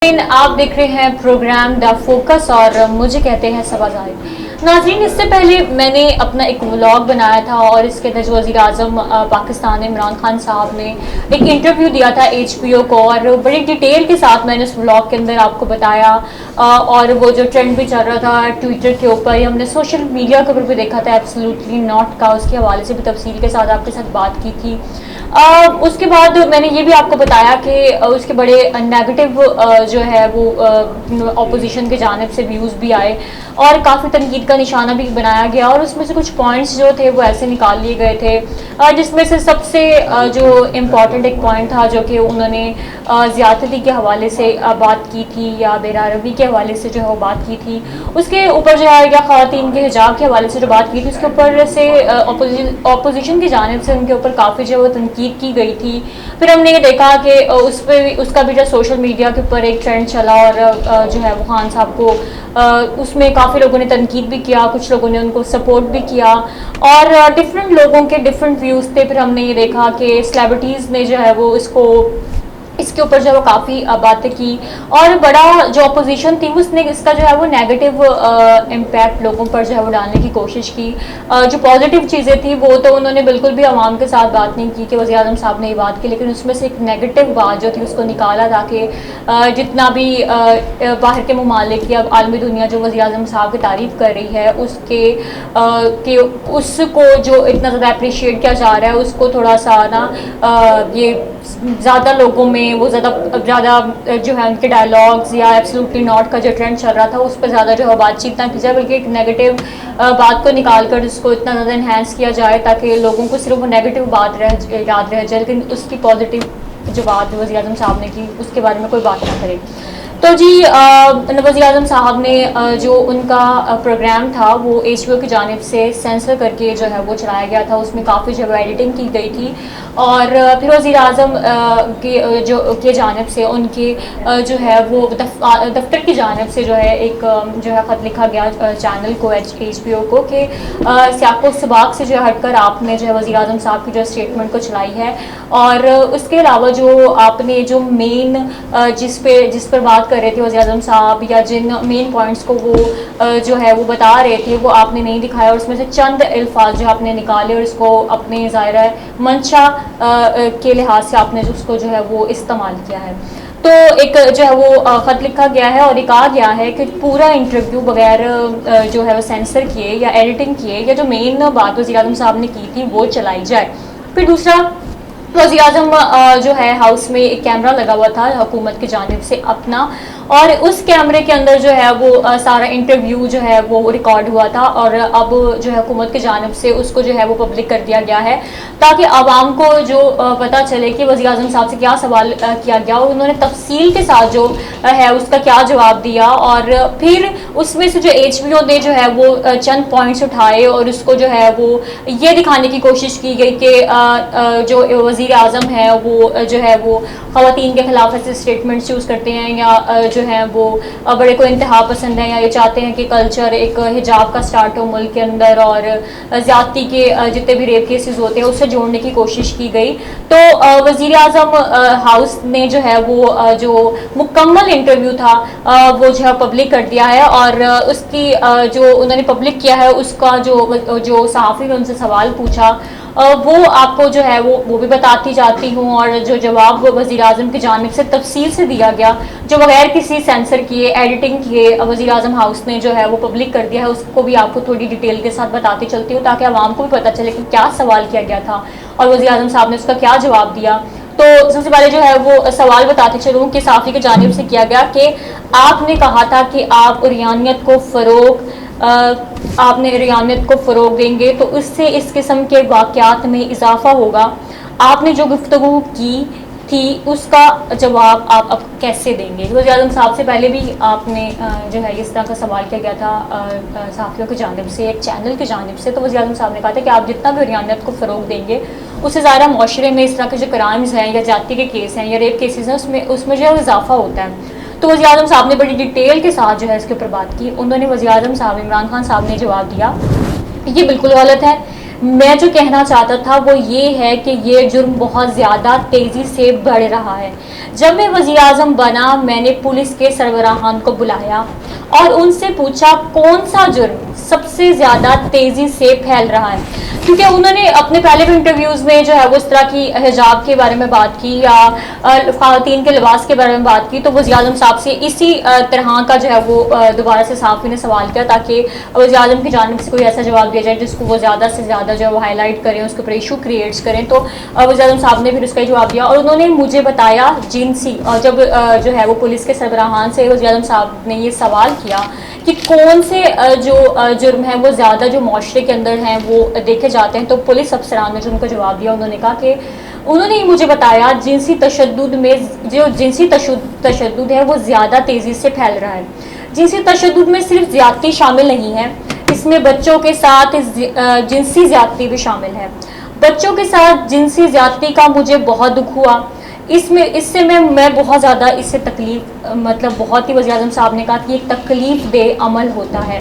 ناظرین آپ دیکھ رہے ہیں پروگرام دا فوکس اور مجھے کہتے ہیں صبا زاہد۔ ناظرین اس سے پہلے میں نے اپنا ایک ولاگ بنایا تھا اور اس کے اندر جو وزیر اعظم پاکستان عمران خان صاحب نے ایک انٹرویو دیا تھا HBO کو، اور بڑی ڈیٹیل کے ساتھ میں نے اس ولاگ کے اندر آپ کو بتایا، اور وہ جو ٹرینڈ بھی چل رہا تھا ٹویٹر کے اوپر، ہم نے سوشل میڈیا کے اوپر بھی دیکھا تھا ایبسلیوٹلی ناٹ کا، اس کے حوالے سے بھی تفصیل کے ساتھ آپ کے ساتھ بات کی تھی۔ اس کے بعد میں نے یہ بھی آپ کو بتایا کہ اس کے بڑے نیگیٹو جو ہے وہ اپوزیشن کی جانب سے ویوز بھی آئے اور کافی تنقید کا نشانہ بھی بنایا گیا، اور اس میں سے کچھ پوائنٹس جو تھے وہ ایسے نکال لیے گئے تھے، جس میں سے سب سے جو امپورٹنٹ ایک پوائنٹ تھا جو کہ انہوں نے زیادتی کے حوالے سے بات کی تھی یا بیراروی کے حوالے سے جو ہے وہ بات کی تھی، اس کے اوپر جو ہے یا خواتین کے حجاب کے حوالے سے جو بات کی تھی، اس کے اوپر سے اپوزیشن کی جانب سے ان کے اوپر کافی جو ہے وہ تنقید کی گئی تھی۔ پھر ہم نے یہ دیکھا کہ اس کا بھی جو سوشل میڈیا کے اوپر ایک ٹرینڈ چلا، اور جو ہے وہ خان صاحب کو اس میں کافی لوگوں نے تنقید بھی کیا، کچھ لوگوں نے ان کو سپورٹ بھی کیا، اور ڈفرینٹ لوگوں کے ڈفرینٹ ویوز تھے۔ پھر ہم نے یہ دیکھا کہ سلیبریٹیز نے جو ہے وہ اس کے اوپر جو ہے وہ کافی باتیں کی، اور بڑا جو اپوزیشن تھی اس نے اس کا جو ہے وہ نیگیٹو امپیکٹ لوگوں پر جو ہے وہ ڈالنے کی کوشش کی۔ جو پازیٹیو چیزیں تھیں وہ تو انہوں نے بالکل بھی عوام کے ساتھ بات نہیں کی کہ وزیر اعظم صاحب نے یہ بات کی، لیکن اس میں سے ایک نیگیٹو بات جو تھی اس کو نکالا تاکہ جتنا بھی باہر کے ممالک یا عالمی دنیا جو وزیر اعظم صاحب کی تعریف کر رہی ہے اس کو جو اتنا زیادہ اپریشیٹ کیا جا رہا ہے، اس کو تھوڑا سا نا یہ زیادہ لوگوں میں وہ زیادہ جو ہے ان کے ڈائلاگز یا ایبسلیوٹلی ناٹ کا جو ٹرینڈ چل رہا تھا اس پہ زیادہ جو ہے بات چیت نہ کی جائے، بلکہ ایک نیگیٹو بات کو نکال کر اس کو اتنا زیادہ انہینس کیا جائے تاکہ لوگوں کو صرف وہ نیگیٹو بات یاد رہ جائے، لیکن اس کی پازیٹیو جو بات وزیر اعظم صاحب نے کی اس کے بارے میں کوئی بات نہ کرے۔ تو جی وزیر اعظم صاحب نے جو ان کا پروگرام تھا وہ HBO کی جانب سے سینسر کر کے جو ہے وہ چلایا گیا تھا، اس میں کافی جو ہے ایڈیٹنگ کی گئی تھی، اور پھر وزیر اعظم کی جانب سے ان کی جو ہے وہ دفتر کی جانب سے جو ہے ایک جو ہے خط لکھا گیا چینل کو HBO کو کہ سیاق و سباق سے جو ہے ہٹ کر آپ نے جو ہے وزیر اعظم صاحب کی جو اسٹیٹمنٹ کو چلائی ہے، اور اس کے علاوہ جو آپ نے جو مین جس پر بات کر رہے تھے وزیر اعظم صاحب، یا جن مین پوائنٹس کو وہ جو ہے وہ بتا رہے تھے وہ آپ نے نہیں دکھایا، اور اس میں سے چند الفاظ جو آپ نے نکالے اور اس کو اپنے ظاہرہ منشا کے لحاظ سے آپ نے اس کو جو ہے وہ استعمال کیا ہے۔ تو ایک جو ہے وہ خط لکھا گیا ہے اور یہ کہا گیا ہے کہ پورا انٹرویو بغیر جو ہے وہ سینسر کیے یا ایڈیٹنگ کیے یا جو مین بات وزیر اعظم صاحب نے کی تھی وہ چلائی جائے۔ پھر دوسرا، وزیر اعظم جو ہے ہاؤس میں ایک کیمرہ لگا ہوا تھا حکومت کی جانب سے اپنا، اور اس کیمرے کے اندر جو ہے وہ سارا انٹرویو جو ہے وہ ریکارڈ ہوا تھا، اور اب جو ہے حکومت کی جانب سے اس کو جو ہے وہ پبلک کر دیا گیا ہے تاکہ عوام کو جو پتہ چلے کہ وزیر اعظم صاحب سے کیا سوال کیا گیا اور انہوں نے تفصیل کے ساتھ جو ہے اس کا کیا جواب دیا، اور پھر اس میں سے جو HBO نے جو ہے وہ چند پوائنٹس اٹھائے اور اس کو جو ہے وہ یہ دکھانے کی کوشش کی گئی کہ جو وزیر اعظم ہے وہ جو ہے وہ خواتین کے خلاف ایسے اسٹیٹمنٹس یوز کرتے ہیں، یا جو ہے وہ بڑے کو انتہا پسند ہیں، یا یہ چاہتے ہیں کہ کلچر ایک حجاب کا سٹارٹ ہو ملک کے اندر، اور زیادتی کے جتنے بھی ریپ کیسز ہوتے ہیں اسے جوڑنے کی کوشش کی گئی۔ تو وزیر اعظم ہاؤس نے جو ہے وہ جو مکمل انٹرویو تھا وہ جو ہے پبلک کر دیا ہے، اور اس کی جو انہوں نے پبلک کیا ہے اس کا جو صحافی نے ان سے سوال پوچھا وہ آپ کو جو ہے وہ بھی بتاتی جاتی ہوں، اور جو جواب وہ وزیر اعظم کی جانب سے تفصیل سے دیا گیا جو بغیر کسی سینسر کیے ایڈیٹنگ کیے وزیر اعظم ہاؤس نے جو ہے وہ پبلک کر دیا ہے، اس کو بھی آپ کو تھوڑی ڈیٹیل کے ساتھ بتاتی چلتی ہوں تاکہ عوام کو بھی پتہ چلے کہ کیا سوال کیا گیا تھا اور وزیر اعظم صاحب نے اس کا کیا جواب دیا۔ تو سب سے پہلے جو ہے وہ سوال بتاتے چلوں کہ صحافی کی جانب سے کیا گیا کہ آپ نے کہا تھا کہ آپ ریانیت کو فروغ دیں گے تو اس سے اس قسم کے واقعات میں اضافہ ہوگا، آپ نے جو گفتگو کی تھی اس کا جواب آپ اب کیسے دیں گے؟ وزیر اعظم صاحب سے پہلے بھی آپ نے جو ہے اس طرح کا سوال کیا گیا تھا صحافیوں کی جانب سے ایک چینل کی جانب سے، تو وزیر اعظم صاحب نے کہا تھا کہ آپ جتنا بھی ریانیت کو فروغ دیں گے اس سے ظاہرہ معاشرے میں اس طرح کے جو کرائمز ہیں یا جاتی کے کیس ہیں یا ریپ کیسز ہیں اس میں جو ہے اضافہ ہوتا ہے۔ تو وزیر اعظم صاحب نے بڑی ڈیٹیل کے ساتھ جو ہے اس کے اوپر بات کی۔ انہوں نے وزیر اعظم صاحب عمران خان صاحب نے جواب دیا یہ بالکل غلط ہے، میں جو کہنا چاہتا تھا وہ یہ ہے کہ یہ جرم بہت زیادہ تیزی سے بڑھ رہا ہے. جب میں وزیر اعظم بنا میں نے پولیس کے سربراہان کو بلایا اور ان سے پوچھا کون سا جرم سب سے زیادہ تیزی سے پھیل رہا ہے، کیونکہ انہوں نے اپنے پہلے بھی انٹرویوز میں جو ہے وہ اس طرح کی حجاب کے بارے میں بات کی یا خواتین کے لباس کے بارے میں بات کی، تو وزیر اعظم صاحب سے اسی طرح کا جو ہے وہ دوبارہ سے صحافی نے سوال کیا تاکہ وزیر اعظم کی جانب سے کوئی ایسا جواب دیا جائے جس کو وہ زیادہ سے زیادہ جو ہے وہ ہائی لائٹ کریں، اس کے اوپر ایشو کریٹس کریں. تو وزیر اعظم صاحب نے پھر اس کا جواب دیا اور انہوں نے مجھے بتایا جنسی، اور جب جو ہے وہ پولیس کے سربراہان سے وزیر اعظم صاحب نے یہ سوال کیا کہ کون سے جو جرم ہیں وہ زیادہ جو معاشرے کے اندر ہیں وہ دیکھے جاتے ہیں، تو پولیس افسران نے جو ان کو جواب دیا انہوں نے کہا کہ انہوں نے مجھے بتایا جنسی تشدد میں جو جنسی تشدد ہے وہ زیادہ تیزی سے پھیل رہا ہے. جنسی تشدد میں صرف زیادتی شامل نہیں ہے، اس میں بچوں کے ساتھ جنسی زیادتی بھی شامل ہے. بچوں کے ساتھ جنسی زیادتی کا مجھے بہت دکھ ہوا. اس سے میں بہت زیادہ اس سے تکلیف مطلب بہت ہی وزیر اعظم صاحب نے کہا کہ ایک تکلیف دہ عمل ہوتا ہے.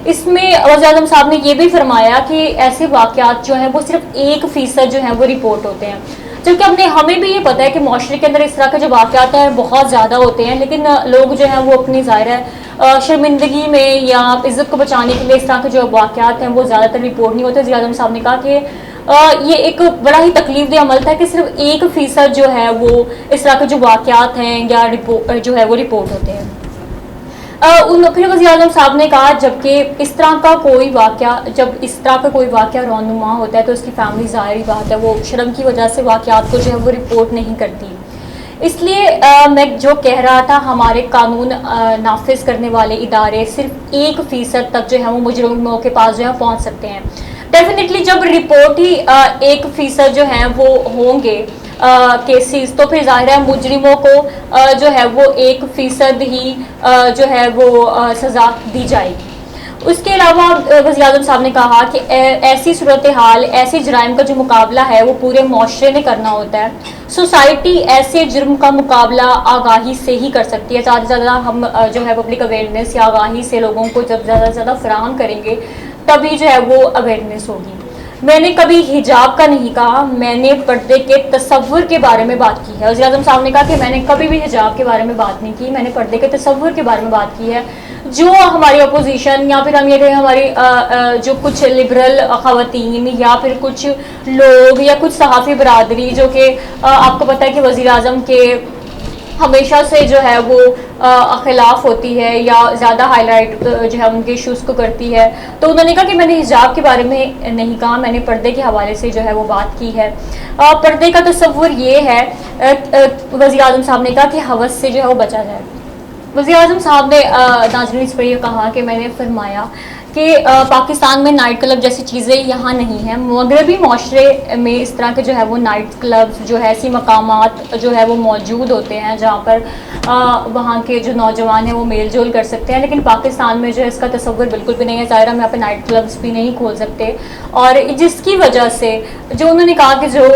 اس میں وزیر اعظم صاحب نے یہ بھی فرمایا کہ ایسے واقعات جو ہیں وہ صرف 1% جو ہیں وہ رپورٹ ہوتے ہیں، جبکہ ہمیں بھی یہ پتہ ہے کہ معاشرے کے اندر اس طرح کے جو واقعات ہیں بہت زیادہ ہوتے ہیں، لیکن لوگ جو ہیں وہ اپنی ظاہر ہے شرمندگی میں یا عزت کو بچانے کے لیے اس طرح کے جو واقعات ہیں وہ زیادہ تر رپورٹ نہیں ہوتے. وزیر اعظم صاحب نے کہا کہ یہ ایک بڑا ہی تکلیف دہ عمل تھا کہ صرف 1% جو ہے وہ اس طرح کے جو واقعات ہیں یا جو ہے وہ رپورٹ ہوتے ہیں. پھر وزیر اعظم صاحب نے کہا جبکہ اس طرح کا کوئی واقعہ رونما ہوتا ہے تو اس کی فیملی ظاہری بات ہے وہ شرم کی وجہ سے واقعات کو جو ہے وہ رپورٹ نہیں کرتی. اس لیے میں جو کہہ رہا تھا ہمارے قانون نافذ کرنے والے ادارے صرف 1% تک جو ہے وہ مجرموں کے پاس جو ہے پہنچ سکتے ہیں. ڈیفینیٹلی جب رپورٹ ہی 1% جو ہیں وہ ہوں گے کیسز تو پھر ظاہر ہے مجرموں کو جو ہے وہ 1% ہی جو ہے وہ سزا دی جائے گی. اس کے علاوہ وزیر اعظم صاحب نے کہا کہ ایسی صورتحال ایسے جرائم کا جو مقابلہ ہے وہ پورے معاشرے نے کرنا ہوتا ہے. سوسائٹی ایسے جرم کا مقابلہ آگاہی سے ہی کر سکتی ہے. زیادہ سے زیادہ ہم جو ہے پبلک اویئرنیس یا آگاہی سے لوگوں کو جب زیادہ سے زیادہ فراہم کریں گے تبھی جو ہے وہ اویئرنیس ہوگی. میں نے کبھی حجاب کا نہیں کہا، میں نے پردے کے تصور کے بارے میں بات کی ہے. وزیر اعظم صاحب نے کہا کہ میں نے کبھی بھی حجاب کے بارے میں بات نہیں کی، میں نے پردے کے تصور کے بارے میں بات کی ہے. جو ہماری اپوزیشن یا پھر ہم یہ کہیں ہماری جو کچھ لبرل خواتین یا پھر کچھ لوگ یا کچھ صحافی برادری جو کہ آپ کو پتہ ہے کہ وزیر اعظم کے ہمیشہ سے جو ہے وہ خلاف ہوتی ہے یا زیادہ ہائی لائٹ جو ہے ان کے ایشوز کو کرتی ہے، تو انہوں نے کہا کہ میں نے حجاب کے بارے میں نہیں کہا، میں نے پردے کے حوالے سے جو ہے وہ بات کی ہے. پردے کا تصور یہ ہے وزیر اعظم صاحب نے کہا کہ ہوس سے جو ہے وہ بچا جائے. وزیر اعظم صاحب نے ناظرین اس پر یہ کہا کہ میں نے فرمایا کہ پاکستان میں نائٹ کلب جیسی چیزیں یہاں نہیں ہیں. مغربی معاشرے میں اس طرح کے جو ہے وہ نائٹ کلب جو ہے ایسی مقامات جو ہے وہ موجود ہوتے ہیں جہاں پر وہاں کے جو نوجوان ہیں وہ میل جول کر سکتے ہیں، لیکن پاکستان میں جو ہے اس کا تصور بالکل بھی نہیں ہے. ظاہر ہم یہاں پہ نائٹ کلبس بھی نہیں کھول سکتے، اور جس کی وجہ سے جو انہوں نے کہا کہ جو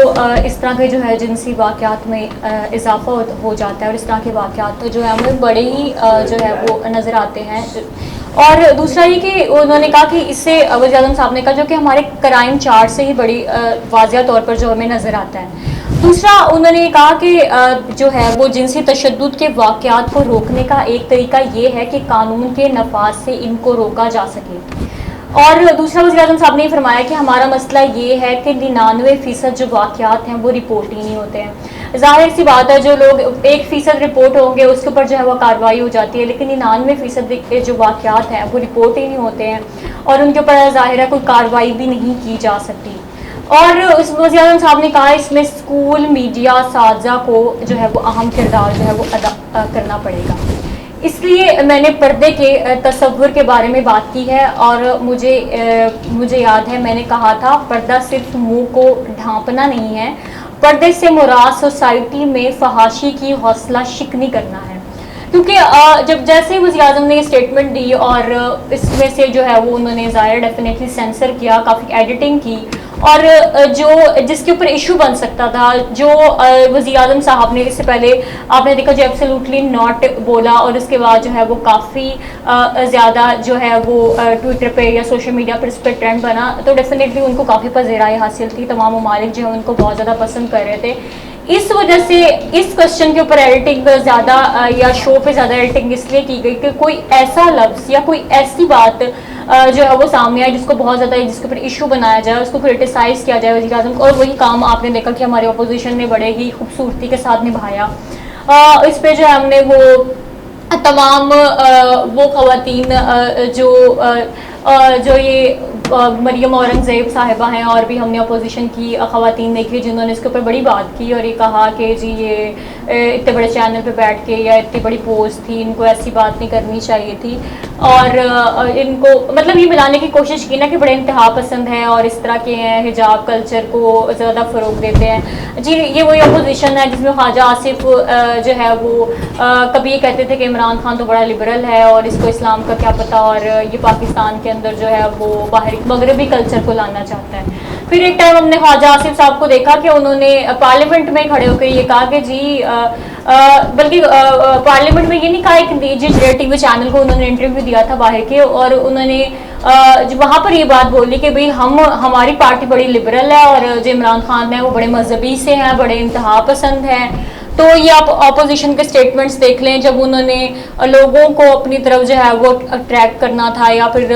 اس طرح کے جو ہے جنسی واقعات میں اضافہ ہو جاتا ہے اور اس طرح کے واقعات جو ہے ہمیں بڑے ہی جو ہے وہ نظر آتے ہیں. اور دوسرا یہ کہ انہوں نے کہا کہ اس سے وزیر اعظم صاحب نے کہا جو کہ ہمارے کرائم چارٹ سے ہی بڑی واضح طور پر جو ہمیں نظر آتا ہے. دوسرا انہوں نے کہا کہ جو ہے وہ جنسی تشدد کے واقعات کو روکنے کا ایک طریقہ یہ ہے کہ قانون کے نفاذ سے ان کو روکا جا سکے. اور دوسرا وزیر اعظم صاحب نے فرمایا کہ ہمارا مسئلہ یہ ہے کہ 99% جو واقعات ہیں وہ رپورٹ ہی نہیں ہوتے ہیں. ظاہر سی بات ہے جو لوگ 1% رپورٹ ہوں گے اس کے اوپر جو ہے وہ کارروائی ہو جاتی ہے، لیکن 99% کے جو واقعات ہیں وہ رپورٹ ہی نہیں ہوتے ہیں اور ان کے اوپر ظاہر ہے کوئی کارروائی بھی نہیں کی جا سکتی. اور اس وزیر اعظم صاحب نے کہا اس میں اسکول میڈیا اساتذہ کو جو ہے وہ اہم کردار جو ہے وہ ادا کرنا پڑے گا. اس لیے میں نے پردے کے تصور کے بارے میں بات کی ہے، اور مجھے یاد ہے میں نے کہا تھا پردہ صرف منہ کو ڈھانپنا نہیں ہے، پردے سے مراد سوسائٹی میں فحاشی کی حوصلہ شکنی کرنا ہے. کیونکہ جب جیسے وزیر اعظم نے یہ اسٹیٹمنٹ دی اور اس میں سے جو ہے وہ انہوں نے ظاہر ڈیفینیٹلی سینسر کیا، کافی ایڈیٹنگ کی اور جو جس کے اوپر ایشو بن سکتا تھا، جو وزیر اعظم صاحب نے اس سے پہلے آپ نے دیکھا جو ایبسلیوٹلی ناٹ بولا، اور اس کے بعد جو ہے وہ کافی زیادہ جو ہے وہ ٹویٹر پہ یا سوشل میڈیا پر اس پہ ٹرینڈ بنا، تو ڈیفینیٹلی ان کو کافی پذیرائی حاصل تھی، تمام ممالک جو ہیں ان کو بہت زیادہ پسند کر رہے تھے. اس وجہ سے اس کوشچن کے اوپر ایڈیٹنگ زیادہ یا شو پہ زیادہ ایڈیٹنگ اس لیے کی گئی کہ کوئی ایسا لفظ یا کوئی ایسی بات جو ہے وہ سامنے آئے جس کو بہت زیادہ جس کے اوپر ایشو بنایا جائے، اس کو کرٹیسائز کیا جائے وزیر اعظم کو. اور وہی کام آپ نے دیکھا کہ ہمارے اپوزیشن نے بڑے ہی خوبصورتی کے ساتھ نبھایا. اس پہ جو ہے ہم نے وہ تمام وہ خواتین جو یہ مریم اورنگزیب صاحبہ ہیں، اور بھی ہم نے اپوزیشن کی خواتین دیکھی جنہوں نے اس کے اوپر بڑی بات کی اور یہ کہا کہ جی یہ اتنے بڑے چینل پہ بیٹھ کے یا اتنی بڑی پوسٹ تھی، ان کو ایسی بات نہیں کرنی چاہیے تھی. اور ان کو مطلب یہ ملانے کی کوشش کی نا کہ بڑے انتہا پسند ہیں اور اس طرح کے ہیں، حجاب کلچر کو زیادہ فروغ دیتے ہیں. جی یہ وہی اپوزیشن ہے جس میں خواجہ آصف جو ہے وہ کبھی یہ کہتے تھے کہ عمران خان تو بڑا لبرل ہے اور اس کو اسلام کا کیا پتہ، اور یہ پاکستان کے اندر جو ہے وہ باہر مغربی کلچر کو لانا چاہتا ہے. پھر ایک ٹائم ہم نے خواجہ آصف صاحب کو دیکھا کہ انہوں نے پارلیمنٹ میں کھڑے ہو کے یہ کہا کہ جی بلکہ پارلیمنٹ میں یہ نہیں کہا، ایک نجی ٹی وی چینل کو انہوں نے انٹرویو دیا تھا باہر کے، اور انہوں نے وہاں پر یہ بات بولی کہ بھئی ہماری پارٹی بڑی لبرل ہے اور جو عمران خان ہے وہ بڑے مذہبی سے ہیں، بڑے انتہا پسند ہیں. تو یہ آپ اپوزیشن کے سٹیٹمنٹس دیکھ لیں جب انہوں نے لوگوں کو اپنی طرف جو ہے وہ اٹریکٹ کرنا تھا یا پھر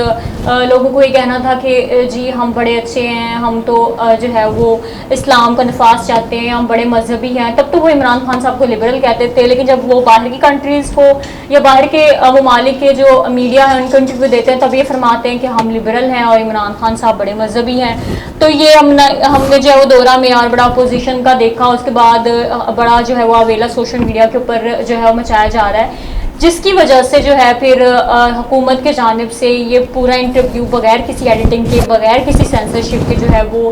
لوگوں کو یہ کہنا تھا کہ جی ہم بڑے اچھے ہیں، ہم تو جو ہے وہ اسلام کا نفاذ چاہتے ہیں، ہم بڑے مذہبی ہیں، تب تو وہ عمران خان صاحب کو لبرل کہتے تھے. لیکن جب وہ باہر کی کنٹریز کو یا باہر کے ممالک کے جو میڈیا ہیں ان کو انٹرویو دیتے ہیں تب یہ فرماتے ہیں کہ ہم لبرل ہیں اور عمران خان صاحب بڑے مذہبی ہیں. تو یہ ہم نے جو ہے وہ دورہ معیار بڑا اپوزیشن کا دیکھا. اس کے بعد بڑا جو ہے وہ اویلا سوشل میڈیا کے اوپر جو ہے وہ مچایا جا رہا ہے، جس کی وجہ سے جو ہے پھر حکومت کے جانب سے یہ پورا انٹرویو بغیر کسی ایڈیٹنگ کے، بغیر کسی سینسرشپ کے جو ہے وہ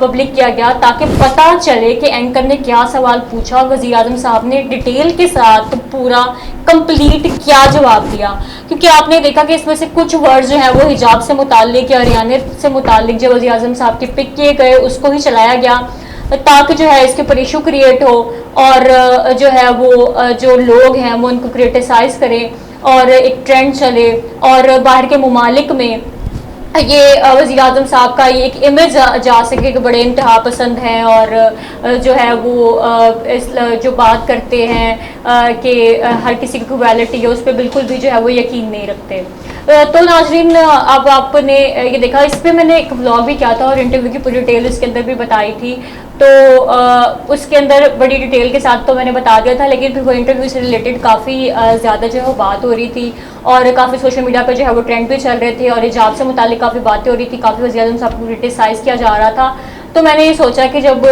پبلک کیا گیا تاکہ پتہ چلے کہ اینکر نے کیا سوال پوچھا، وزیر اعظم صاحب نے ڈیٹیل کے ساتھ پورا کمپلیٹ کیا جواب دیا. کیونکہ آپ نے دیکھا کہ اس میں سے کچھ ورڈ جو ہیں وہ حجاب سے متعلق یا ریانت سے متعلق جو وزیر اعظم صاحب کے پک کیے گئے اس کو ہی چلایا گیا تاکہ جو ہے اس کے اوپر ایشو کریٹ ہو، اور جو ہے وہ جو لوگ ہیں وہ ان کو کرٹیسائز کریں اور ایک ٹرینڈ چلے، اور باہر کے ممالک میں یہ وزیر اعظم صاحب کا یہ ایک امیج جا سکے کہ بڑے انتہا پسند ہیں اور جو ہے وہ جو بات کرتے ہیں کہ ہر کسی کی ایکویلٹی ہے اس پہ بالکل بھی جو ہے وہ یقین نہیں رکھتے. تو ناظرین اب آپ نے یہ دیکھا، اس پہ میں نے ایک بلاگ بھی کیا تھا اور انٹرویو کی پوری ڈیٹیل اس کے اندر بھی بتائی تھی. تو اس کے اندر بڑی ڈیٹیل کے ساتھ تو میں نے بتا دیا تھا، لیکن پھر وہ انٹرویو سے ریلیٹڈ کافی زیادہ جو ہے وہ بات ہو رہی تھی اور کافی سوشل میڈیا پہ جو ہے وہ ٹرینڈ بھی چل رہے تھے اور حجاب سے متعلق کافی باتیں ہو رہی تھی، کافی وزیر اعظم صاحب کو کرٹیسائز کیا جا رہا تھا. تو میں نے یہ سوچا کہ جب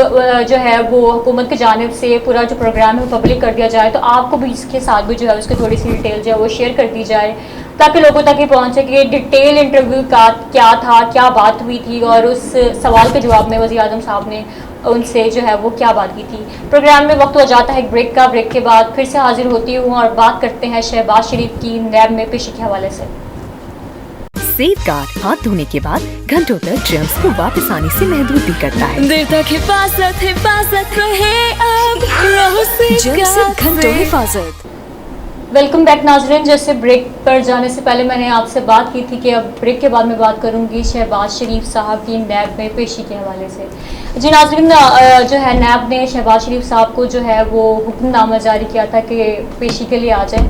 جو ہے وہ حکومت کی جانب سے پورا جو پروگرام ہے پبلک کر دیا جائے تو آپ کو بھی اس کے ساتھ بھی جو ہے اس کی تھوڑی سی ڈیٹیل جو ہے وہ شیئر کر دی جائے تاکہ لوگوں تک یہ پہنچے کہ ڈیٹیل انٹرویو کا کیا تھا، کیا بات ہوئی تھی اور اس سوال کے جواب میں وزیر اعظم صاحب نے ان سے جو ہے وہ کیا بات کی تھی. پروگرام میں وقت ہو جاتا ہے ایک بریک کا، بریک کے بعد پھر سے حاضر ہوتی ہوں اور بات کرتے ہیں شہباز شریف کی نیب میں پیشی کے حوالے سے. سیف گارڈ ہاتھ دھونے کے بعد گھنٹوں تک جرمز کو واپس آنے سے محدود بھی کرتا ہے. دیر تک حفاظت رہے اب جرمز سے گھنٹوں حفاظت. ویلکم بیک ناظرین. جیسے بریک پر جانے سے پہلے میں نے آپ سے بات کی تھی کہ اب بریک کے بعد میں بات کروں گی شہباز شریف صاحب کی نیب میں پیشی کے حوالے سے. جی ناظرین، جو ہے نیب نے شہباز شریف صاحب کو جو ہے وہ حکم نامہ جاری کیا تھا کہ پیشی کے لیے آ جائیں،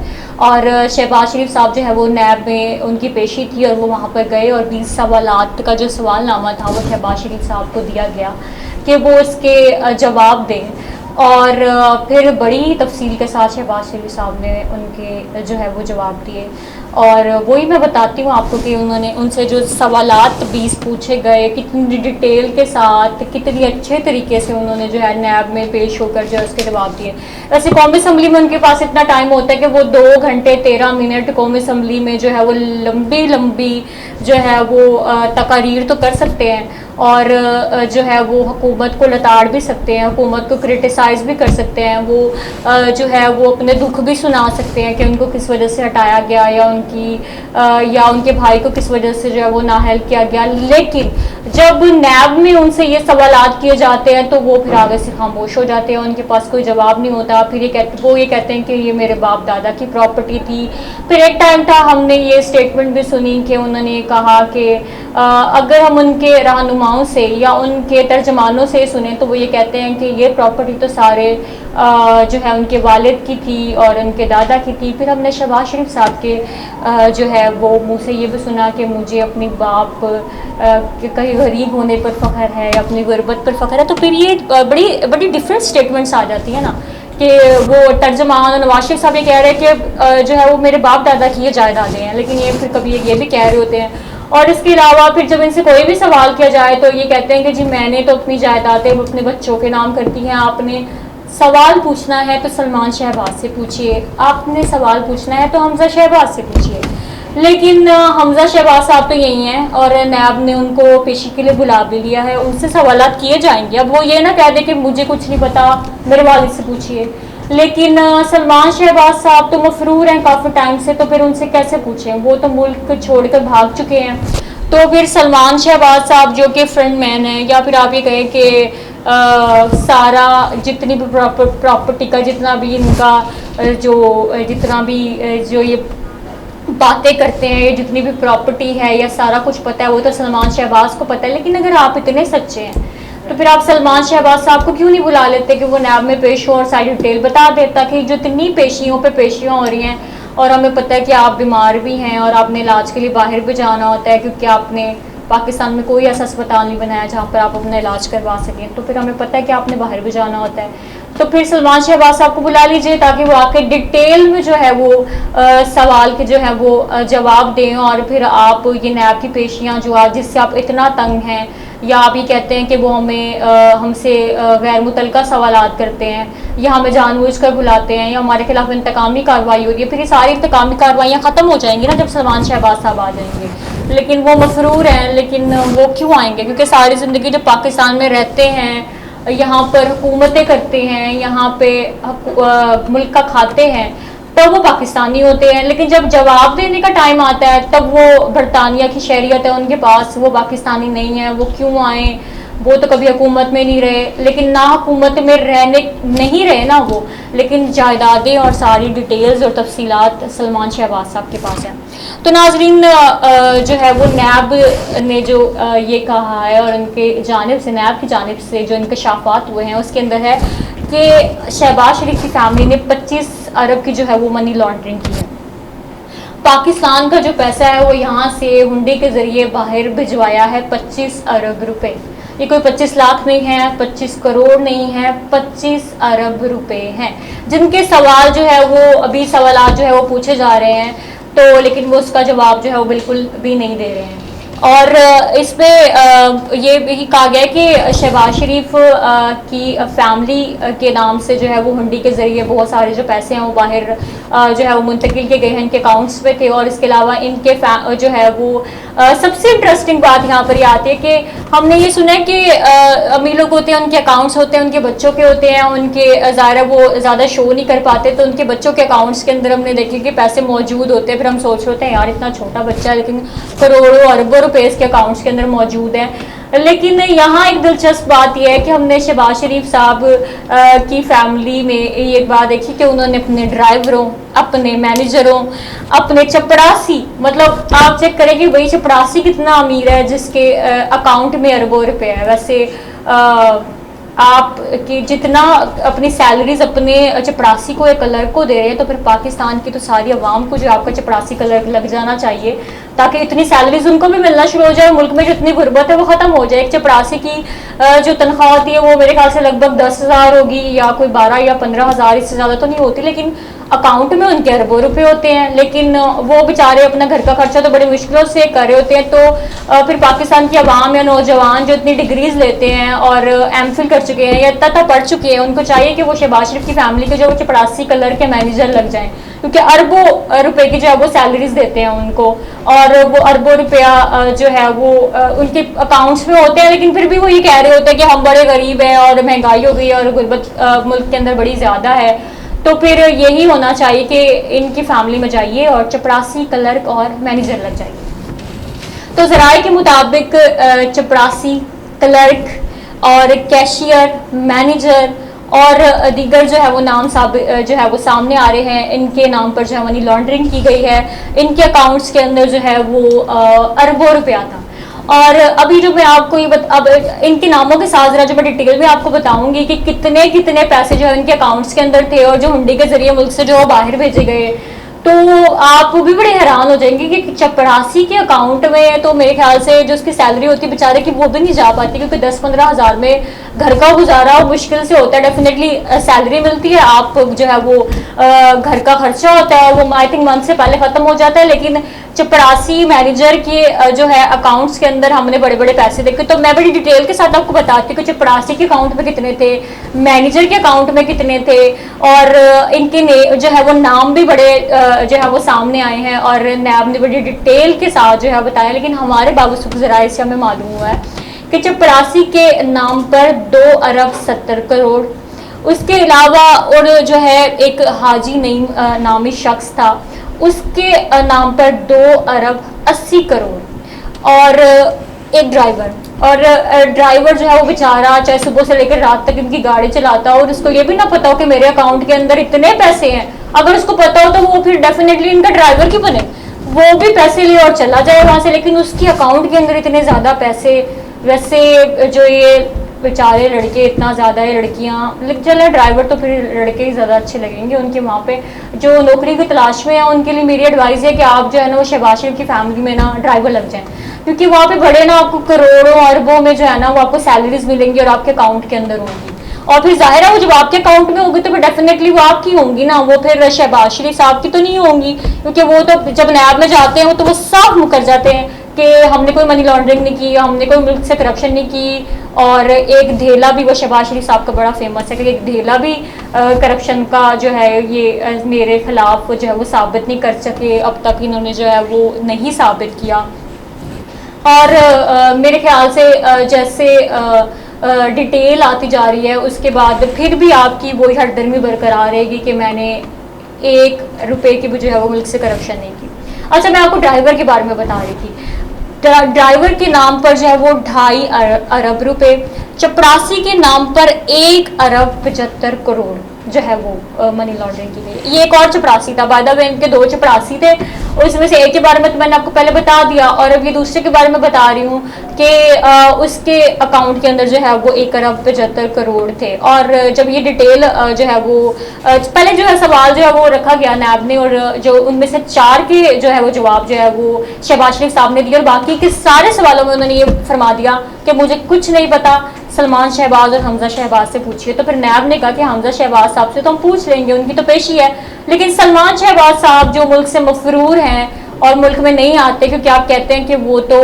اور شہباز شریف صاحب جو ہے وہ نیب میں ان کی پیشی تھی اور وہ وہاں پر گئے اور 20 سوالات کا جو سوال نامہ تھا وہ شہباز شریف صاحب کو دیا گیا کہ وہ اس کے جواب دیں، اور پھر بڑی تفصیل کے ساتھ شہباز شریف صاحب نے ان کے جو ہے وہ جواب دیے. اور وہی میں بتاتی ہوں آپ کو کہ انہوں نے ان سے جو سوالات 20 پوچھے گئے کتنی ڈیٹیل کے ساتھ کتنی اچھے طریقے سے انہوں نے جو ہے نیب میں پیش ہو کر جو ہے اس کے جواب دیے. ویسے قومی اسمبلی میں ان کے پاس اتنا ٹائم ہوتا ہے کہ وہ 2 گھنٹے 13 منٹ قومی اسمبلی میں جو ہے وہ لمبی جو ہے وہ تقاریر تو کر سکتے ہیں، اور جو ہے وہ حکومت کو لتاڑ بھی سکتے ہیں, حکومت کو کرٹیسائز بھی کر سکتے ہیں, وہ جو ہے وہ اپنے دکھ بھی سنا سکتے ہیں کہ ان کو کس وجہ سے ہٹایا گیا یا ان کے بھائی کو کس وجہ سے جو ہے وہ نااہل کیا گیا. لیکن جب نیب میں ان سے یہ سوالات کیے جاتے ہیں تو وہ پھر آگے سے خاموش ہو جاتے ہیں, ان کے پاس کوئی جواب نہیں ہوتا. پھر وہ یہ کہتے ہیں کہ یہ میرے باپ دادا کی پراپرٹی تھی. پھر ایک ٹائم تھا ہم نے یہ اسٹیٹمنٹ بھی سنی کہ انہوں نے کہا کہ اگر ہم ان کے رہنماؤں سے یا ان کے ترجمانوں سے سنیں تو وہ یہ کہتے ہیں کہ یہ پراپرٹی تو سارے جو ہے ان کے والد کی تھی اور ان کے دادا کی تھی. پھر ہم نے شہباز شریف صاحب کے جو ہے وہ منہ سے یہ بھی سنا کہ مجھے اپنی باپ کے کہیں غریب ہونے پر فخر ہے یا اپنی غربت پر فخر ہے. تو پھر یہ بڑی ڈفرینٹ اسٹیٹمنٹس آ جاتی ہیں نا کہ وہ ترجمان نواز شریف صاحب یہ کہہ رہے ہیں کہ جو ہے وہ میرے باپ دادا کی یہ جائیدادیں ہیں, لیکن یہ پھر کبھی یہ بھی کہہ رہے ہوتے ہیں. اور اس کے علاوہ پھر جب ان سے کوئی بھی سوال کیا جائے تو یہ کہتے ہیں کہ جی میں نے تو اپنی جائیدادیں اپنے بچوں کے نام کرتی ہیں, آپ نے سوال پوچھنا ہے تو سلمان شہباز سے پوچھیے, آپ نے سوال پوچھنا ہے تو حمزہ شہباز سے پوچھیے. لیکن حمزہ شہباز صاحب تو یہی ہیں اور نیب نے ان کو پیشی کے لیے بلا بھی لیا ہے, ان سے سوالات کیے جائیں گے. اب وہ یہ نہ کہہ دے کہ مجھے کچھ نہیں پتا, میرے والد سے پوچھیے. لیکن سلمان شہباز صاحب تو مفرور ہیں کافی ٹائم سے, تو پھر ان سے کیسے پوچھیں, وہ تو ملک چھوڑ کر بھاگ چکے ہیں. تو پھر سلمان شہباز صاحب جو کہ فرنٹ مین ہیں, یا پھر آپ یہ کہیں کہ سارا جتنی بھی پراپرٹی کا جتنا بھی ان کا جتنا بھی جو یہ باتیں کرتے ہیں, یہ جتنی بھی پراپرٹی ہے یا سارا کچھ پتہ ہے وہ تو سلمان شہباز کو پتہ ہے. لیکن اگر آپ اتنے سچے ہیں تو پھر آپ سلمان شہباز صاحب کو کیوں نہیں بلا لیتے کہ وہ نیب میں پیش ہو اور ساری ڈیٹیل بتا دیتا کہ جو اتنی پیشیوں پہ پیشیاں ہو رہی ہیں اور ہمیں پتہ ہے کہ آپ بیمار بھی ہیں اور آپ نے علاج کے لیے باہر بھی جانا ہوتا ہے کیونکہ آپ نے پاکستان میں کوئی ایسا اسپتال نہیں بنایا جہاں پر آپ اپنا علاج کروا سکیں, تو پھر ہمیں پتہ ہے کہ آپ نے باہر بھی جانا ہوتا ہے. تو پھر سلمان شہباز صاحب کو بلا لیجئے تاکہ وہ آ کے ڈیٹیل میں جو ہے وہ سوال کے جو ہے وہ جواب دیں. اور پھر آپ یہ نیب کی پیشیاں جو جس سے آپ اتنا تنگ ہیں, یا آپ یہ کہتے ہیں کہ وہ ہم سے غیر متعلقہ سوالات کرتے ہیں یا ہمیں جان بوجھ کر بلاتے ہیں یا ہمارے خلاف انتقامی کارروائی ہو رہی ہے, پھر یہ ساری انتقامی کارروائیاں ختم ہو جائیں گی نا جب سلمان شہباز صاحب آ جائیں گے. لیکن وہ مفرور ہیں, لیکن وہ کیوں آئیں گے, کیونکہ ساری زندگی جب پاکستان میں رہتے ہیں, یہاں پر حکومتیں کرتے ہیں, یہاں پہ ملک کا کھاتے ہیں, تب وہ پاکستانی ہوتے ہیں. لیکن جب جواب دینے کا ٹائم آتا ہے تب وہ برطانیہ کی شہریت ہے ان کے پاس, وہ پاکستانی نہیں ہیں. وہ کیوں آئیں, وہ تو کبھی حکومت میں نہیں رہے, لیکن نہ حکومت میں نہیں رہے نا وہ, لیکن جائیدادیں اور ساری ڈیٹیلز اور تفصیلات سلمان شہباز صاحب کے پاس ہیں. تو ناظرین جو ہے وہ نیب نے جو یہ کہا ہے اور ان کے جانب سے نیب کی جانب سے جو انکشافات ہوئے ہیں اس کے اندر ہے کہ شہباز شریف کی فیملی نے 25 ارب کی جو ہے وہ منی لانڈرنگ کی ہے. پاکستان کا جو پیسہ ہے وہ یہاں سے ہنڈی کے ذریعے باہر بھجوایا ہے 25 ارب روپے. یہ کوئی 25 لاکھ نہیں ہے, 25 کروڑ نہیں ہے, 25 ارب روپے ہیں, جن کے سوال جو ہے وہ ابھی سوالات جو ہے وہ پوچھے جا رہے ہیں. تو لیکن وہ اس کا جواب جو ہے وہ بالکل بھی نہیں دے رہے ہیں. اور اس پہ یہ بھی کہا گیا ہے کہ شہباز شریف کی فیملی کے نام سے جو ہے وہ ہنڈی کے ذریعے بہت سارے جو پیسے ہیں وہ باہر جو ہے وہ منتقل کیے گئے ہیں, ان کے اکاؤنٹس پہ تھے. اور اس کے علاوہ ان کے جو ہے وہ سب سے انٹرسٹنگ بات یہاں پر یہ آتی ہے کہ ہم نے یہ سنا ہے کہ امیر لوگ ہوتے ہیں, ان کے اکاؤنٹس ہوتے ہیں, ان کے بچوں کے ہوتے ہیں, ان کے ظاہر وہ زیادہ شو نہیں کر پاتے, تو ان کے بچوں کے اکاؤنٹس کے اندر ہم نے دیکھے کہ پیسے موجود ہوتے ہیں. پھر ہم سوچ رہے ہیں یار اتنا چھوٹا بچہ ہے لیکن کروڑوں اربوں روپے اس کے اکاؤنٹس کے اندر موجود ہیں. لیکن یہاں ایک دلچسپ بات یہ ہے کہ ہم نے شہباز شریف صاحب کی فیملی میں یہ بات دیکھی کہ انہوں نے اپنے ڈرائیوروں, اپنے مینیجروں, اپنے چپڑاسی, مطلب آپ چیک کریں کہ وہی چپڑاسی کتنا امیر ہے جس کے اکاؤنٹ میں اربوں روپے ہے. ویسے آپ کی جتنا اپنی سیلریز اپنے چپڑاسی کو یا کلر کو دے رہے ہیں, تو پھر پاکستان کی تو ساری عوام کو جو آپ کا چپڑاسی کلر لگ جانا چاہیے تاکہ اتنی سیلریز ان کو بھی ملنا شروع ہو جائے, ملک میں جو اتنی غربت ہے وہ ختم ہو جائے. ایک چپڑاسی کی جو تنخواہ ہوتی ہے وہ میرے خیال سے لگ بھگ 10,000 ہوگی یا کوئی 12 یا 15,000, اس سے زیادہ تو نہیں ہوتی. لیکن اکاؤنٹ میں ان کے اربوں روپے ہوتے ہیں, لیکن وہ بیچارے اپنا گھر کا خرچہ تو بڑی مشکلوں سے کر رہے ہوتے ہیں. تو پھر پاکستان کی عوام یا نوجوان جو اتنی ڈگریز لیتے ہیں اور ایم فل کر چکے ہیں یا اتنا پڑھ چکے ہیں, ان کو چاہیے کہ وہ شہباز شریف کی فیملی کے جو چپڑاسی کلر کے مینیجر لگ جائیں, کیونکہ اربوں روپے کی جو ہے وہ سیلریز دیتے ہیں ان کو, اور وہ اربوں روپیہ جو ہے وہ ان کے اکاؤنٹس میں ہوتے ہیں. لیکن پھر بھی وہ یہ کہہ رہے ہوتے ہیں کہ ہم بڑے غریب ہیں اور مہنگائی ہو گئی اور غربت ملک کے اندر بڑی زیادہ ہے. تو پھر یہی ہونا چاہیے کہ ان کی فیملی میں جائیے اور چپڑاسی کلرک اور مینیجر لگ جائیے. تو ذرائع کے مطابق چپڑاسی کلرک اور کیشیئر مینیجر اور دیگر جو ہے وہ نام جو ہے وہ سامنے آ رہے ہیں. ان کے نام پر جو ہے منی لانڈرنگ کی گئی ہے. ان کے اکاؤنٹس کے اندر جو ہے وہ اربوں روپیہ تھا. اور ابھی جو میں آپ کو اب ان کے ناموں کے ساتھ ذرا جو میں ڈیٹیل میں آپ کو بتاؤں گی کہ کتنے پیسے جو ہے ان کے اکاؤنٹس کے اندر تھے اور جو ہنڈی کے ذریعے ملک سے جو باہر بھیجے گئے, تو آپ بھی بڑے حیران ہو جائیں گے کہ چپڑاسی کے اکاؤنٹ میں تو میرے خیال سے جو اس کی سیلری ہوتی ہے بیچارے کی وہ بھی نہیں جا پاتی, کیونکہ 10-15 ہزار میں گھر کا گزارا مشکل سے ہوتا ہے. ڈیفینیٹلی سیلری ملتی ہے, آپ جو ہے وہ گھر کا خرچہ ہوتا ہے وہ آئی تھنک منتھ سے پہلے ختم ہو جاتا ہے. لیکن چپڑاسی مینیجر کے جو ہے اکاؤنٹس کے اندر ہم نے بڑے بڑے پیسے دیکھے. تو میں بڑی ڈیٹیل کے ساتھ آپ کو بتاتی ہوں کہ چپڑاسی کے اکاؤنٹ میں کتنے تھے, مینیجر کے اکاؤنٹ میں کتنے تھے, اور ان کے جو ہے وہ نام بھی بڑے جو ہے وہ سامنے آئے ہیں اور نیب نے بڑی ڈیٹیل کے ساتھ جو ہے بتایا. لیکن ہمارے بابوسک ذرائع سے ہمیں معلوم ہوا ہے کہ چپڑاسی کے نام پر 2 ارب 70 کروڑ, اس کے علاوہ اور جو ہے ایک حاجی نعیم نامی شخص تھا, اس کے نام پر 2 ارب 80 کروڑ, اور ایک ڈرائیور. اور ڈرائیور جو ہے وہ بیچارہ چاہے صبح سے لے کر رات تک ان کی گاڑی چلاتا ہو اور اس کو یہ بھی نہ پتا ہو کہ میرے اکاؤنٹ کے اندر اتنے پیسے ہیں. اگر اس کو پتا ہو تو وہ پھر ڈیفینیٹلی ان کا ڈرائیور کیوں بنے, وہ بھی پیسے لے اور چلا جائے وہاں سے. لیکن اس کے اکاؤنٹ کے اندر اتنے زیادہ پیسے, ویسے جو یہ بیچارے لڑکے اتنا زیادہ ہے, لڑکیاں چلے ڈرائیور تو پھر لڑکے ہی زیادہ اچھے لگیں گے ان کے وہاں پہ جو نوکری کی تلاش میں ہیں. ان کے لیے میری ایڈوائز ہے کہ آپ جو ہے نا وہ شہباز شریف کی فیملی میں نا ڈرائیور لگ جائیں, کیونکہ وہاں پہ بڑے نا آپ کو کروڑوں اربوں میں جو ہے نا وہ آپ کو سیلریز ملیں گی اور آپ کے اکاؤنٹ کے اندر ہوں گی. اور پھر ظاہر ہے وہ جب آپ کے اکاؤنٹ میں ہوگی تو پھر ڈیفینیٹلی وہ آپ کی ہوں گی نا, وہ پھر شہباز شریف صاحب کی تو نہیں ہوں گی, کیونکہ وہ تو جب نیب میں جاتے ہیں تو وہ صاف مکر جاتے ہیں کہ ہم نے کوئی منی لانڈرنگ نہیں کی, ہم نے کوئی ملک سے کرپشن نہیں کی. اور ایک ڈھیلا بھی وہ شہباز شریف صاحب کا بڑا فیمس ہے کہ ایک ڈھیلا بھی کرپشن کا جو ہے یہ میرے خلاف جو ہے وہ ثابت نہیں کر سکے, اب تک انہوں نے جو ہے وہ نہیں ثابت کیا. اور میرے خیال سے جیسے ڈیٹیل آتی جا رہی ہے اس کے بعد پھر بھی آپ کی وہی ہٹ درمی برقرار رہے گی کہ میں نے 1 روپے کی جو ہے وہ ملک سے کرپشن نہیں کی. اچھا میں آپ کو ڈرائیور کے بارے میں بتا رہی تھی. ڈرائیور کے نام پر جو ہے وہ 2.5 ارب روپے, چپڑاسی کے نام پر 1 ارب 75 کروڑ جو ہے وہ منی لانڈرنگ کی گئی. یہ ایک اور چپڑاسی تھا, بائی دا وے ان کے 2 چپڑاسی تھے, اور اس میں سے ایک کے بارے میں تو میں نے آپ کو پہلے بتا دیا, اور اب یہ دوسرے کے بارے میں بتا رہی ہوں کہ اس کے اکاؤنٹ کے اندر جو ہے وہ 1 ارب 75 کروڑ تھے. اور جب یہ ڈیٹیل جو ہے وہ پہلے جو ہے سوال جو ہے وہ رکھا گیا نیب نے, اور جو ان میں سے 4 کے جو ہے وہ جواب جو ہے وہ شہباز شریف صاحب نے دیا, اور باقی کے سارے سوالوں میں انہوں نے یہ فرما دیا کہ مجھے کچھ نہیں پتا, سلمان شہباز اور حمزہ شہباز سے پوچھیے. تو پھر نیب نے کہا کہ حمزہ شہباز صاحب سے تو ہم پوچھ لیں گے, ان کی تو پیشی ہے, لیکن سلمان شہباز صاحب جو ملک سے مفرور ہیں اور ملک میں نہیں آتے, کیونکہ آپ کہتے ہیں کہ وہ تو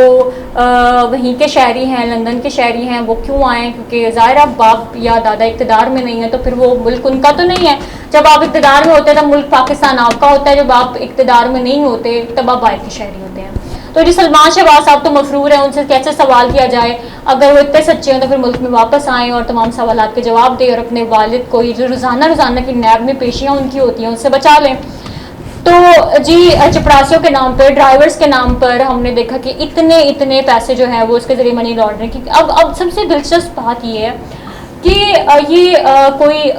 وہیں کے شہری ہیں, لندن کے شہری ہیں, وہ کیوں آئیں, کیونکہ ظاہر اب باپ یا دادا اقتدار میں نہیں ہے تو پھر وہ ملک ان کا تو نہیں ہے. جب آپ اقتدار میں ہوتے ہیں تب ملک پاکستان آپ کا ہوتا ہے, جب آپ اقتدار میں نہیں ہوتے تب آپ باہر کے شہری ہوتے ہیں. تو جی سلمان شہباز صاحب تو مفرور ہیں, ان سے کیسے سوال کیا جائے, اگر وہ اتنے سچے ہیں تو پھر ملک میں واپس آئیں اور تمام سوالات کے جواب دیں, اور اپنے والد کو جو روزانہ کی نیب میں پیشیاں ان کی ہوتی ہیں ان سے بچا لیں. تو جی چپڑاسیوں کے نام پر, ڈرائیورز کے نام پر ہم نے دیکھا کہ اتنے پیسے جو ہیں وہ اس کے ذریعے منی لانڈرنگ کی. اب سب سے دلچسپ بات یہ ہے کہ یہ کوئی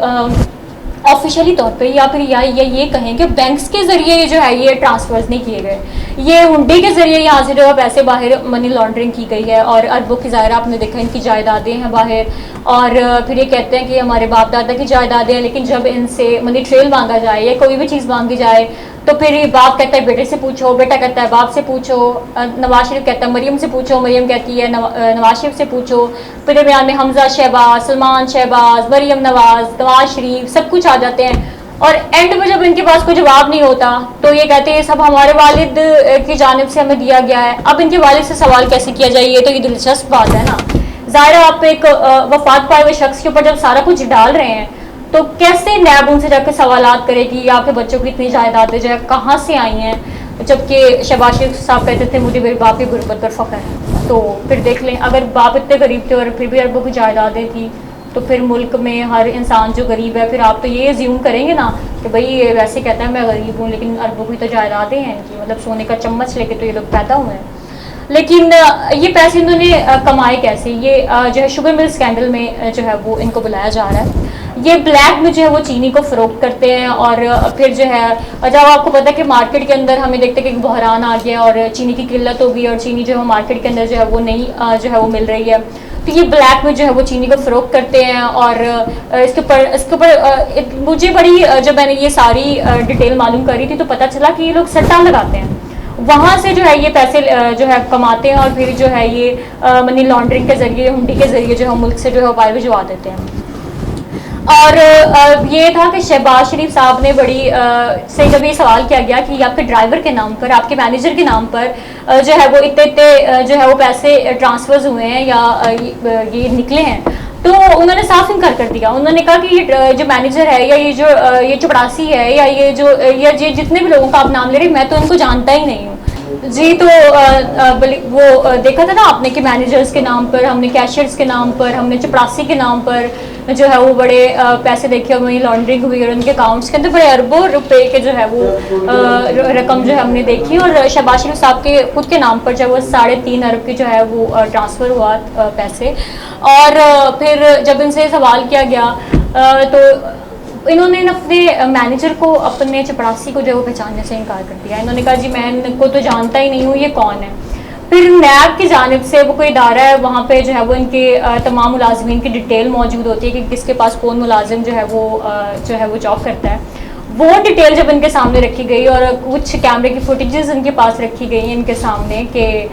آفیشیلی طور پہ یا پھر یہ کہیں کہ بینکس کے ذریعے جو ہے یہ ٹرانسفرز نہیں کیے گئے, یہ ہنڈی کے ذریعے یہاں سے جو ہے پیسے باہر منی لانڈرنگ کی گئی ہے, اور اربوں کی ظاہر آپ نے دیکھا ان کی جائیدادیں ہیں باہر, اور پھر یہ کہتے ہیں کہ ہمارے باپ دادا کی جائیدادیں ہیں, لیکن جب ان سے منی ٹریل مانگا جائے یا کوئی بھی چیز مانگی جائے تو پھر باپ کہتا ہے بیٹے سے پوچھو, بیٹا کہتا ہے باپ سے پوچھو, نواز شریف کہتا ہے مریم سے پوچھو, مریم کہتی ہے نواز شریف سے پوچھو, پھر درمیان میں حمزہ شہباز, سلمان شہباز, مریم نواز شریف سب کچھ آ جاتے ہیں. اور اینڈ میں جب ان کے پاس کوئی جواب نہیں ہوتا تو یہ کہتے ہیں سب ہمارے والد کی جانب سے ہمیں دیا گیا ہے. اب ان کے والد سے سوال کیسے کیا جائے, یہ تو یہ دلچسپ بات ہے نا. ظاہر ہے آپ ایک وفات پائے ہوئے شخص کے اوپر جب سارا کچھ ڈال رہے ہیں تو کیسے نیب ان سے جا کے سوالات کرے گی آپ کے بچوں کی اتنی جائیدادیں جو ہے کہاں سے آئی ہیں, جبکہ شہباز شریف صاحب کہتے تھے مجھے میرے باپ کی غربت پر فخر ہے. تو پھر دیکھ لیں اگر باپ اتنے غریب تھے اور پھر بھی اربوں کی جائیدادیں تھیں تو پھر ملک میں ہر انسان جو غریب ہے پھر آپ تو یہ زیوم کریں گے نا کہ بھائی یہ ویسے کہتا ہے میں غریب ہوں لیکن اربوں کی تو جائیدادیں ہیں کہ مطلب سونے کا چمچ لے کے تو یہ لوگ پیدا ہوئے ہیں. لیکن یہ پیسے انہوں نے کمائے کیسے, یہ جو ہے شوگر مل اسکینڈل میں جو ہے وہ ان کو بلایا جا رہا ہے. یہ بلیک میں جو ہے وہ چینی کو فروخت کرتے ہیں اور پھر جو ہے جب آپ کو پتا ہے کہ مارکیٹ کے اندر ہمیں دیکھتے ہیں کہ ایک بحران آ گیا اور چینی کی قلت ہو گئی اور چینی جو ہے مارکیٹ کے اندر جو ہے وہ نہیں جو ہے وہ مل رہی ہے, تو یہ بلیک میں جو ہے وہ چینی کو فروخت کرتے ہیں. اور اس کے اوپر مجھے بڑی جب میں نے یہ ساری ڈیٹیل معلوم کری تھی تو پتہ چلا کہ یہ لوگ سٹا لگاتے ہیں, وہاں سے جو ہے یہ پیسے جو ہے کماتے ہیں اور پھر جو ہے یہ منی لانڈرنگ کے ذریعے ہنڈی کے ذریعے جو ہے ملک سے جو ہے باہر بھجوا دیتے ہیں. اور یہ تھا کہ شہباز شریف صاحب نے بڑی سے جب یہ سوال کیا گیا کہ آپ کے ڈرائیور کے نام پر آپ کے مینیجر کے نام پر جو ہے وہ اتنے جو ہے وہ پیسے ٹرانسفرز ہوئے ہیں یا یہ نکلے ہیں, تو انہوں نے صاف انکار کر دیا. انہوں نے کہا کہ یہ جو مینیجر ہے یا یہ چپڑاسی ہے یا یہ جتنے بھی لوگوں کا آپ نام لے رہے میں تو ان کو جانتا ہی نہیں ہوں. جی تو وہ دیکھا تھا نا آپ نے کہ مینیجرز کے نام پر, ہم نے کیشیئرز کے نام پر, ہم نے چپڑاسی کے نام پر جو ہے وہ بڑے پیسے دیکھے ہوئے لانڈرنگ ہوئی اور ان کے اکاؤنٹس کے اندر بڑے اربوں روپے کے جو ہے وہ رقم جو ہے ہم نے دیکھی. اور شہباز شریف صاحب کے خود کے نام پر جو وہ 3.5 ارب کی جو ہے وہ ٹرانسفر ہوا پیسے. اور پھر جب ان سے سوال کیا گیا تو انہوں نے اپنے مینیجر کو اپنے چپڑاسی کو جو ہے وہ پہچاننے سے انکار کر دیا. انہوں نے کہا جی میں ان کو تو جانتا ہی نہیں ہوں, یہ کون ہے. پھر نیب کی جانب سے وہ کوئی ادارہ ہے وہاں پہ جو ہے وہ ان کے تمام ملازمین کی ڈیٹیل موجود ہوتی ہے کہ کس کے پاس کون ملازم جو ہے وہ جاب کرتا ہے. وہ ڈیٹیل جب ان کے سامنے رکھی گئی اور کچھ کیمرے کی فوٹیجز ان کے پاس رکھی گئی ان کے سامنے کہ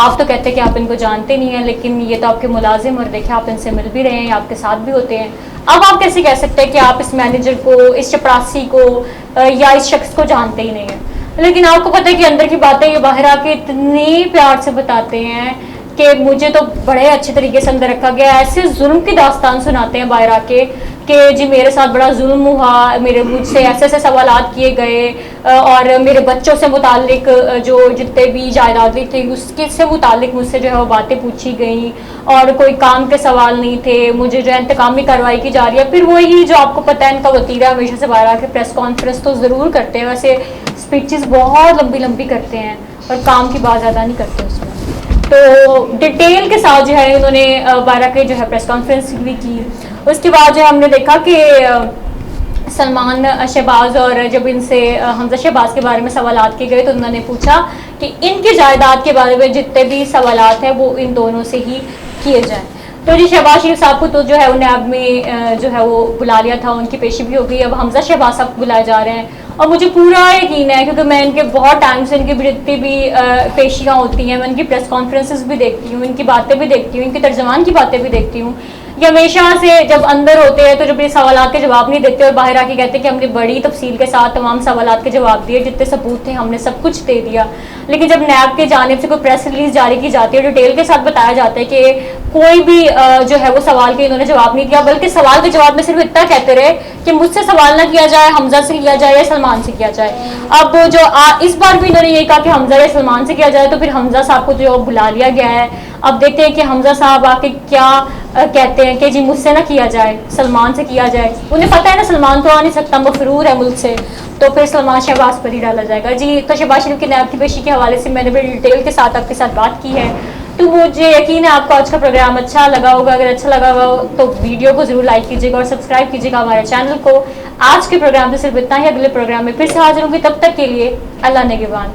آپ تو کہتے ہیں کہ آپ ان کو جانتے نہیں ہیں لیکن یہ تو آپ کے ملازم اور دیکھیں آپ ان سے مل بھی رہے ہیں, آپ کے ساتھ بھی ہوتے ہیں. اب آپ کیسے کہہ سکتے ہیں کہ آپ اس مینیجر کو, اس چپڑاسی کو یا اس شخص کو جانتے ہی نہیں ہیں. لیکن آپ کو پتہ ہے کہ اندر کی باتیں یہ باہر آ کے اتنی پیار سے بتاتے ہیں کہ مجھے تو بڑے اچھے طریقے سے اندر رکھا گیا. ایسے ظلم کی داستان سناتے ہیں باہر آ کے کہ جی میرے ساتھ بڑا ظلم ہوا, مجھ سے ایسے ایسے سوالات کیے گئے اور میرے بچوں سے متعلق جو جتنے بھی جائیدادیں تھیں اس کے سے متعلق مجھ سے جو ہے وہ باتیں پوچھی گئیں اور کوئی کام کے سوال نہیں تھے, مجھے جو ہے انتقامی کارروائی کی جا رہی ہے. پھر وہی جو آپ کو پتہ ہے ان کا وتیرہ ہمیشہ سے باہر آ کے پریس کانفرنس تو ضرور کرتے ہیں, ویسے اسپیچز بہت لمبی لمبی کرتے ہیں اور کام کی بات زیادہ نہیں کرتے اس میں. تو ڈیٹیل کے ساتھ جو ہے انہوں نے باہر کے جو ہے پریس کانفرنس بھی کی. اس کے بعد جو ہم نے دیکھا کہ سلمان شہباز اور جب ان سے حمزہ شہباز کے بارے میں سوالات کیے گئے تو انہوں نے پوچھا کہ ان کی جائیداد کے بارے میں جتنے بھی سوالات ہیں وہ ان دونوں سے ہی کیے جائیں. تو جی شہباز شریف صاحب کو تو جو ہے نیب میں جو ہے وہ بلا لیا تھا, ان کی پیشی بھی ہو گئی. اب حمزہ شہباز صاحب کو بلائے جا رہے ہیں اور مجھے پورا یقین ہے کیونکہ میں ان کے بہت ٹائم سے ان کی جتنی بھی پیشیاں ہوتی ہیں میں ان کی پریس کانفرنسز بھی دیکھتی ہوں, ان کی باتیں بھی دیکھتی ہوں, ان کے ترجمان کی باتیں بھی دیکھتی ہوں. یہ ہمیشہ سے جب اندر ہوتے ہیں تو جب یہ سوالات کے جواب نہیں دیتے اور باہر آ کے کہتے ہیں کہ ہم نے بڑی تفصیل کے ساتھ تمام سوالات کے جواب دیے, جتنے ثبوت تھے ہم نے سب کچھ دے دیا. لیکن جب نیب کے جانب سے کوئی پریس ریلیز جاری کی جاتی ہے ڈیٹیل کے ساتھ بتایا جاتا ہے کہ کوئی بھی جو ہے وہ سوال کے انہوں نے جواب نہیں دیا, بلکہ سوال کے جواب میں صرف اتنا کہتے رہے کہ مجھ سے سوال نہ کیا جائے, حمزہ سے کیا جائے یا سلمان سے کیا جائے. اب جو اس بار بھی انہوں نے یہ کہا کہ حمزہ یا سلمان سے کیا جائے تو پھر حمزہ صاحب کو جو بلا لیا گیا ہے. اب دیکھتے ہیں کہ حمزہ صاحب آ کے کیا کہتے ہیں کہ جی مجھ سے نہ کیا جائے, سلمان سے کیا جائے. انہیں پتہ ہے نا سلمان تو آ نہیں سکتا, مفرور ہے ملک سے, تو پھر سلمان شہباز پر ہی ڈالا جائے گا. جی تو شہباز شریف کی نیب کی پیشی کے حوالے سے میں نے بڑی ڈیٹیل کے ساتھ آپ کے ساتھ بات کی ہے. تو مجھے یقین ہے آپ کو آج کا پروگرام اچھا لگا ہوگا. اگر اچھا لگا ہوا تو ویڈیو کو ضرور لائک کیجیے گا اور سبسکرائب کیجیے گا ہمارے چینل کو. آج کے پروگرام سے صرف اتنا ہی, اگلے پروگرام میں پھر سے حاضر ہوں گی, تب تک کے لیے اللہ نگہبان.